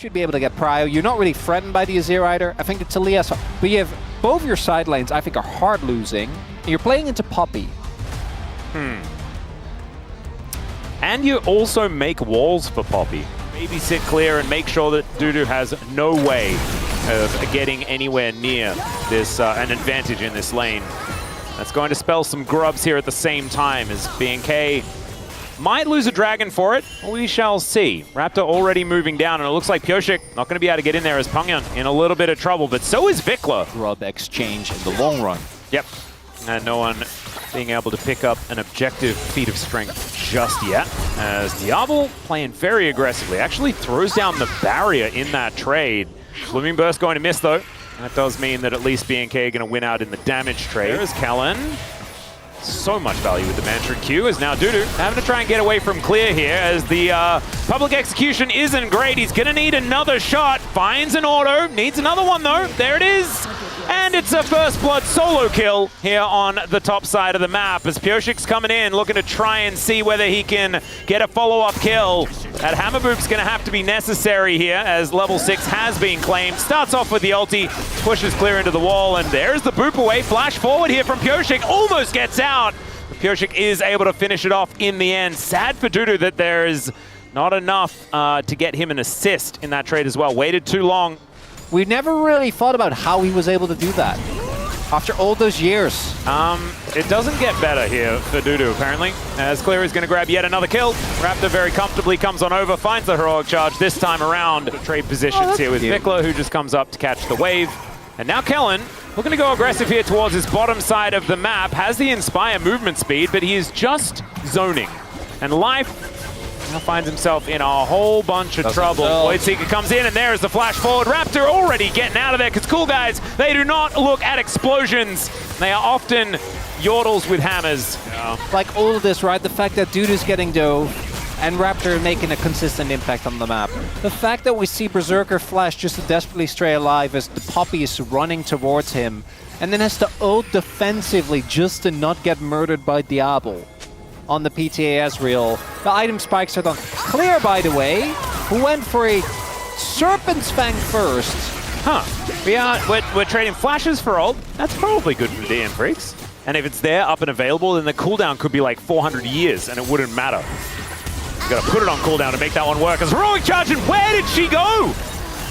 should be able to get prio. You're not really threatened by the Azir either. I think the Talia, but you have both your side lanes, I think, are hard losing. And you're playing into Poppy. And you also make walls for Poppy. Maybe sit clear and make sure that Dudu has no way of getting anywhere near this an advantage in this lane. That's going to spell some grubs here at the same time as BNK might lose a dragon for it. We shall see. Raptor already moving down, and it looks like BFX not going to be able to get in there as Pengyan in a little bit of trouble, but so is Vikla. Grub exchange in the long run. Yep. And no one being able to pick up an objective feat of strength just yet, as Diablo playing very aggressively. Actually throws down the barrier in that trade. Blooming Burst going to miss, though. That does mean that at least BNK are going to win out in the damage trade. There is Kellen. So much value with the Mantra Q, as now Dudu having to try and get away from clear here, as the public execution isn't great. He's going to need another shot. Finds an auto. Needs another one, though. There it is. And it's a first blood solo kill here on the top side of the map, as BFX coming in, looking to try and see whether he can get a follow-up kill. That hammer boop's going to have to be necessary here, as level 6 has been claimed. Starts off with the ulti, pushes clear into the wall, and there's the boop away. Flash forward here from BFX, almost gets out. BFX is able to finish it off in the end. Sad for Dudu that there's not enough to get him an assist in that trade as well. Waited too long. We never really thought about how he was able to do that after all those years. It doesn't get better here for Dudu, apparently, as Clear is going to grab yet another kill. Raptor very comfortably comes on over, finds the heroic charge this time around. Trade positions here with Vikla, who just comes up to catch the wave. And now Kellen looking to go aggressive here towards his bottom side of the map. Has the Inspire movement speed, but he is just zoning. And Life now finds himself in a whole bunch of trouble. Voidseeker comes in, and there's the flash forward. Raptor already getting out of there, because cool guys, they do not look at explosions. They are often yordles with hammers. Like all of this, right? The fact that Dudu's getting dough and Raptor making a consistent impact on the map. The fact that we see Berserker flash just to desperately stay alive as the Poppy is running towards him, and then has to ult defensively just to not get murdered by Diablo on the PTA Ezreal. The item spikes are done. Clear, by the way, who went for a Serpent's Fang first. We're trading flashes for ult. That's probably good for DN Freecs. And if it's there, up and available, then the cooldown could be like 400 years, and it wouldn't matter. You gotta put it on cooldown to make that one work. As heroic charge, and where did she go?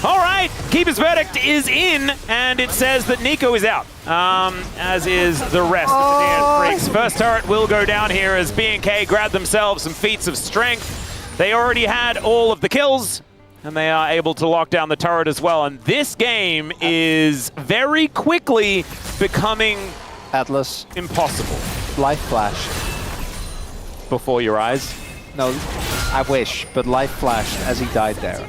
All right, Keeper's Verdict is in, and it says that Nico is out, as is the rest of the DN Freecs. First turret will go down here as BNK grab themselves some feats of strength. They already had all of the kills, and they are able to lock down the turret as well. And this game is very quickly becoming Atlas. Impossible. Life flash. Before your eyes? No, I wish, but life flashed as he died there.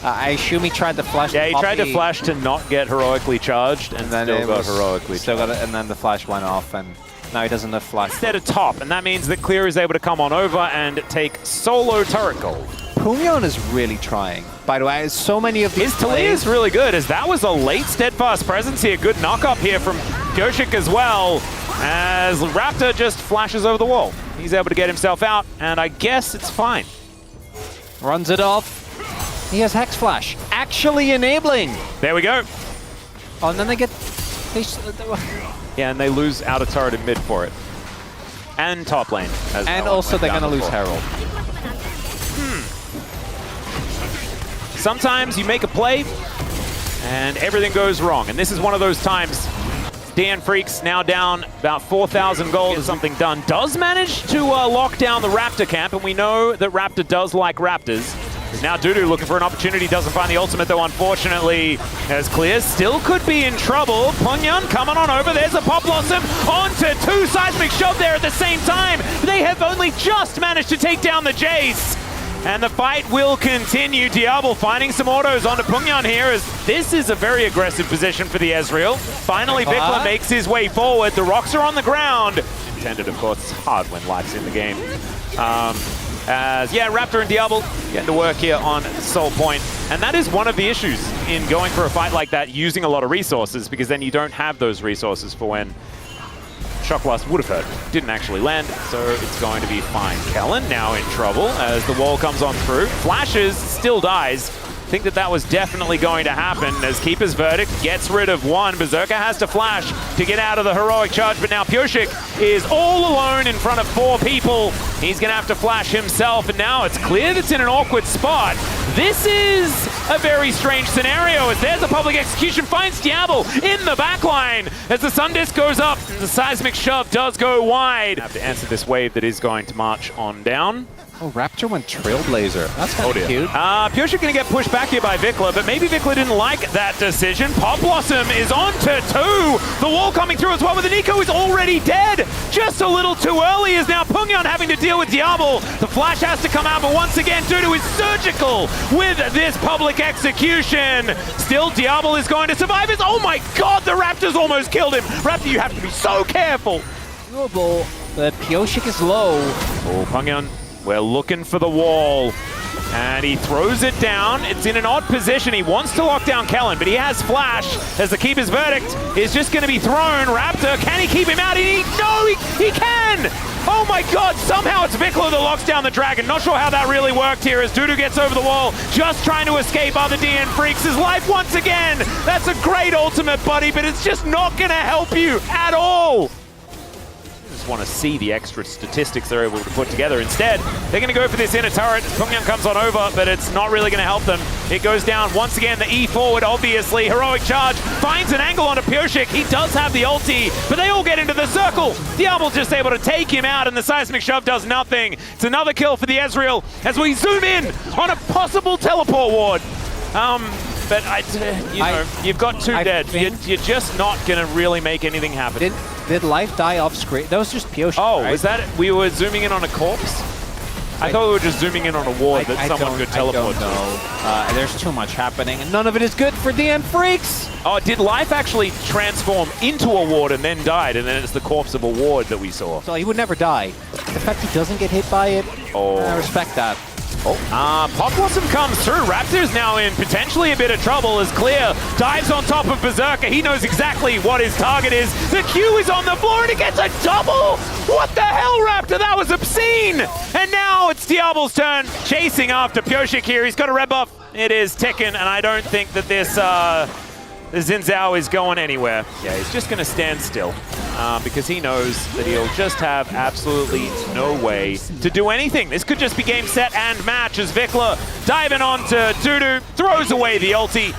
I assume he tried to flash. Yeah, he tried to flash to not get heroically charged, and then still got heroically charged. And then the flash went off, and now he doesn't have flash. Instead of top, and that means that Clear is able to come on over and take solo turret gold. Pumyon is really trying. By the way, so many of these His Talia is really good, as that was a late steadfast presence here. Good knock-up here from BFX as well, as Raptor just flashes over the wall. He's able to get himself out, and I guess it's fine. Runs it off. He has Hex Flash, actually enabling. There we go. Oh, and then they get... Yeah, and they lose out of turret in mid for it. And top lane. And also they're going to lose Herald. Sometimes you make a play, and everything goes wrong. And this is one of those times. DN Freecs now down about 4,000 gold. Something done. Does manage to lock down the Raptor camp, and we know that Raptor does like Raptors. Now Dudu looking for an opportunity, doesn't find the ultimate though, unfortunately, as Clear still could be in trouble. Pengyan coming on over, there's a Pop Blossom onto two seismic shove there at the same time. They have only just managed to take down the Jace. And the fight will continue. Diablo finding some autos onto Pengyan here, as this is a very aggressive position for the Ezreal. Finally, Vikla makes his way forward. The rocks are on the ground. Intended, of course, it's hard when life's in the game. Yeah, Raptor and Diablo getting to work here on Soul Point. And that is one of the issues in going for a fight like that, using a lot of resources, because then you don't have those resources for when Shock Blast would have hurt. Didn't actually land, so it's going to be fine. Kellen now in trouble as the wall comes on through. Flashes, still dies. Think that was definitely going to happen as Keeper's Verdict gets rid of one. Berserker has to flash to get out of the heroic charge, but now PureShick is all alone in front of 4 people. He's going to have to flash himself, and now it's clear that's in an awkward spot. This is a very strange scenario as there's a public execution, finds Diablo in the backline as the Sun Disc goes up and the seismic shove does go wide. Have to answer this wave that is going to march on down. Oh, Raptor went Trailblazer. That's kind of cute. PureShick going to get pushed back here by Vikla, but maybe Vikla didn't like that decision. Pop Blossom is on to 2. The wall coming through as well, but the Nico is already dead. Just a little too early is now Pungyan having to deal with Diablo. The flash has to come out, but once again, Dudu is surgical with this public execution. Still, Diablo is going to survive. Oh my god, the Raptors almost killed him. Raptor, you have to be so careful. Doable, but PureShick is low. Oh, Pungyan. We're looking for the wall, and he throws it down. It's in an odd position. He wants to lock down Kellen, but he has flash as the Keeper's Verdict is just going to be thrown. Raptor, can he keep him out? No, he can! Oh my god, somehow it's Vikla that locks down the Dragon. Not sure how that really worked here as Dudu gets over the wall, just trying to escape other DN Freecs. His life once again. That's a great ultimate, buddy, but it's just not going to help you at all. Want to see the extra statistics they're able to put together. Instead, they're going to go for this inner turret. Pungyan comes on over, but it's not really going to help them. It goes down once again, the E forward, obviously. Heroic charge, finds an angle onto PureShick. He does have the ulti, but they all get into the circle. Diablo's just able to take him out, and the seismic shove does nothing. It's another kill for the Ezreal as we zoom in on a possible teleport ward. But you've got 2 dead. You're just not going to really make anything happen. Did life die off screen? That was just PureShick, Oh, right? was that we were zooming in on a corpse? I thought we were just zooming in on a ward that someone could teleport to. I don't know. There's too much happening, and none of it is good for DN Freecs. Oh, did life actually transform into a ward and then died, and then it's the corpse of a ward that we saw? So he would never die. The fact he doesn't get hit by it, I respect that. Pop Blossom comes through. Raptor's now in potentially a bit of trouble as Clear dives on top of Berserker. He knows exactly what his target is. The Q is on the floor and he gets a double! What the hell, Raptor? That was obscene! And now it's Diablo's turn, chasing after PureShick here. He's got a red buff. It is ticking, and I don't think that this Xin Zhao is going anywhere. Yeah, he's just going to stand still because he knows that he'll just have absolutely no way to do anything. This could just be game, set, and match as Vikla diving onto Dudu, throws away the ulti.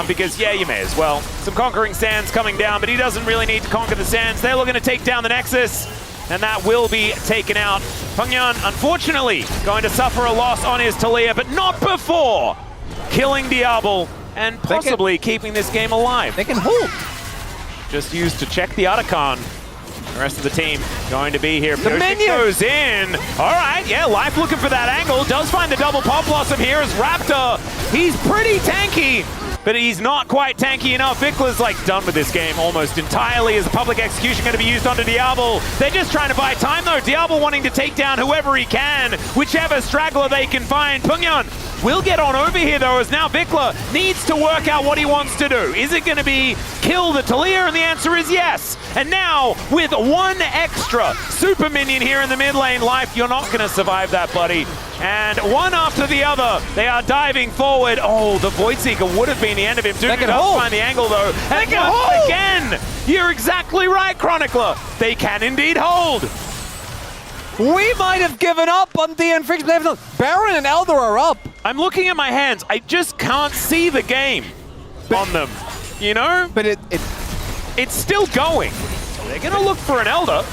Because, yeah, you may as well. Some Conquering Sands coming down, but he doesn't really need to conquer the Sands. They're looking to take down the Nexus, and that will be taken out. Pungyan, unfortunately, going to suffer a loss on his Talia, but not before killing Diablo and possibly keeping this game alive. They can hold. Just used to check the Otacon. The rest of the team going to be here. The minion goes in. All right, yeah, Life looking for that angle. Does find the double Pop Blossom here as Raptor. He's pretty tanky, but he's not quite tanky enough. Vikla's like done with this game almost entirely. Is the public execution going to be used onto Diablo? They're just trying to buy time though. Diablo wanting to take down whoever he can, whichever straggler they can find. Pungyan will get on over here though, as now Vikla needs to work out what he wants to do. Is it going to be kill the Talia? And the answer is yes. And now with one extra super minion here in the mid lane, Life, you're not going to survive that, buddy. And one after the other, they are diving forward. Oh, the Voidseeker would have been the end of him. Dude does find the angle though. They can hold again. You're exactly right, Chronicler. They can indeed hold. We might have given up on DN Freecs. Baron and Elder are up. I'm looking at my hands. I just can't see the game on them, you know? But it's still going. They're going to look for an Elder.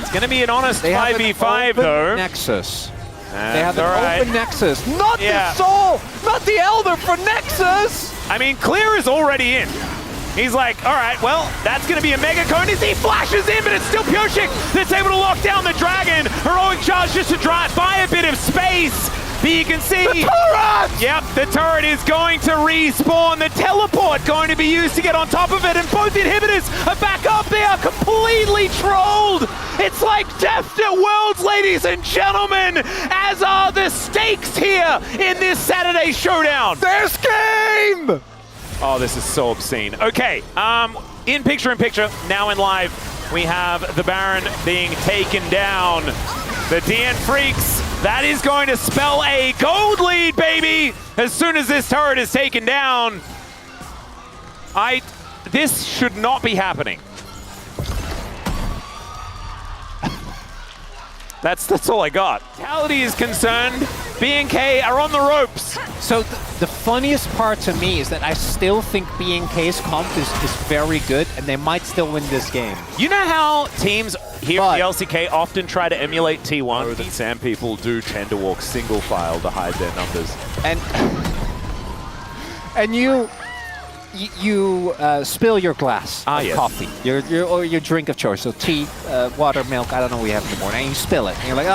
It's going to be an honest 5v5 though. Nexus. And they have an open Nexus. Not the Soul! Not the Elder for Nexus! I mean, Clear is already in. He's like, all right, well, that's going to be a Mega Cone as he flashes in, but it's still PureShick that's able to lock down the Dragon. Heroic charge just to buy a bit of space. But you can see... The turret! Yep, the turret is going to respawn. The teleport going to be used to get on top of it, and both inhibitors are back up. They are completely trolled. It's like Death at Worlds, ladies and gentlemen, as are the stakes here in this Saturday showdown. There's game! Oh, this is so obscene. Okay, in picture, now in live, we have the Baron being taken down. The DN Freaks, that is going to spell a gold lead, baby! As soon as this turret is taken down. This should not be happening. That's all I got. Vitality is concerned. BNK are on the ropes. So the funniest part to me is that I still think BNK's comp is very good, and they might still win this game. You know how teams here in the LCK often try to emulate T1? That Sam people do tend to walk single file to hide their numbers. And you spill your glass of coffee, or your drink of choice, so tea, water, milk, I don't know what we have in the morning, and you spill it, and you're like,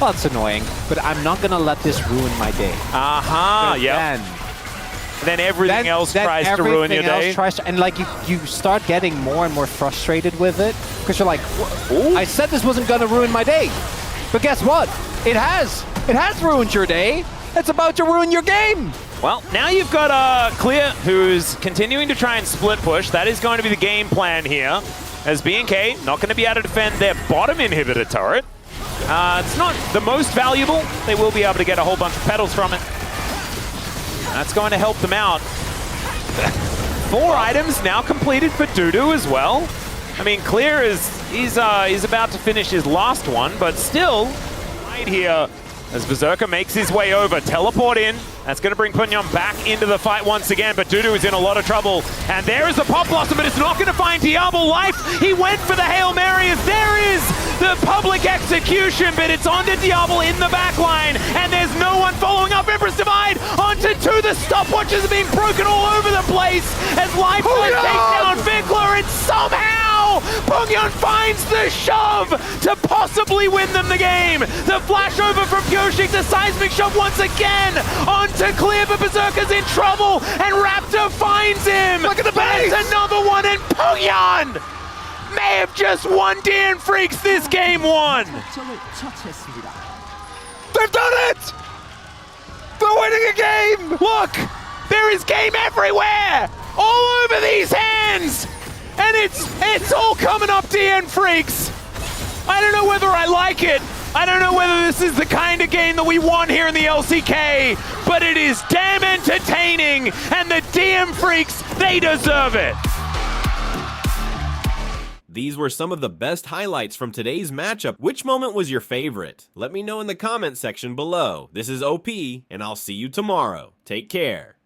well, it's annoying, but I'm not gonna let this ruin my day. Yeah. Then everything else tries to ruin your day. And like you start getting more and more frustrated with it, because you're like, I said this wasn't gonna ruin my day, but guess what? It has. It has ruined your day. It's about to ruin your game. Well, now you've got Clear, who's continuing to try and split push. That is going to be the game plan here, as BNK not going to be able to defend their bottom inhibitor turret. It's not the most valuable. They will be able to get a whole bunch of petals from it. That's going to help them out. 4 items now completed for Dudu as well. I mean, Clear he's about to finish his last one, but still, right here, as Berserker makes his way over, teleport in. That's going to bring Punyon back into the fight once again, but Dudu is in a lot of trouble. And there is the Pop Blossom, but it's not going to find Diablo life. He went for the Hail Mary as there is the public execution, but it's onto Diablo in the back line, and there's no one following up. Empress Divide onto 2. The stopwatches are being broken all over the place as Life takes down Fickler, and somehow Punyon finds the shove to possibly win them the game. The flash over from Pyoshik, the seismic shove once again onto Clear, but Berserker's in trouble, and Raptor finds him. Look at the base! It's another one, and Punyon may have just won DN Freaks this game 1. They've done it! They're winning a game! Look, there is game everywhere, all over these hands, and it's all coming up DN Freaks. I don't know whether I like it. I don't know whether this is the kind of game that we want here in the LCK, but it is damn entertaining, and the DN Freaks, they deserve it. These were some of the best highlights from today's matchup. Which moment was your favorite? Let me know in the comment section below. This is OP, and I'll see you tomorrow. Take care.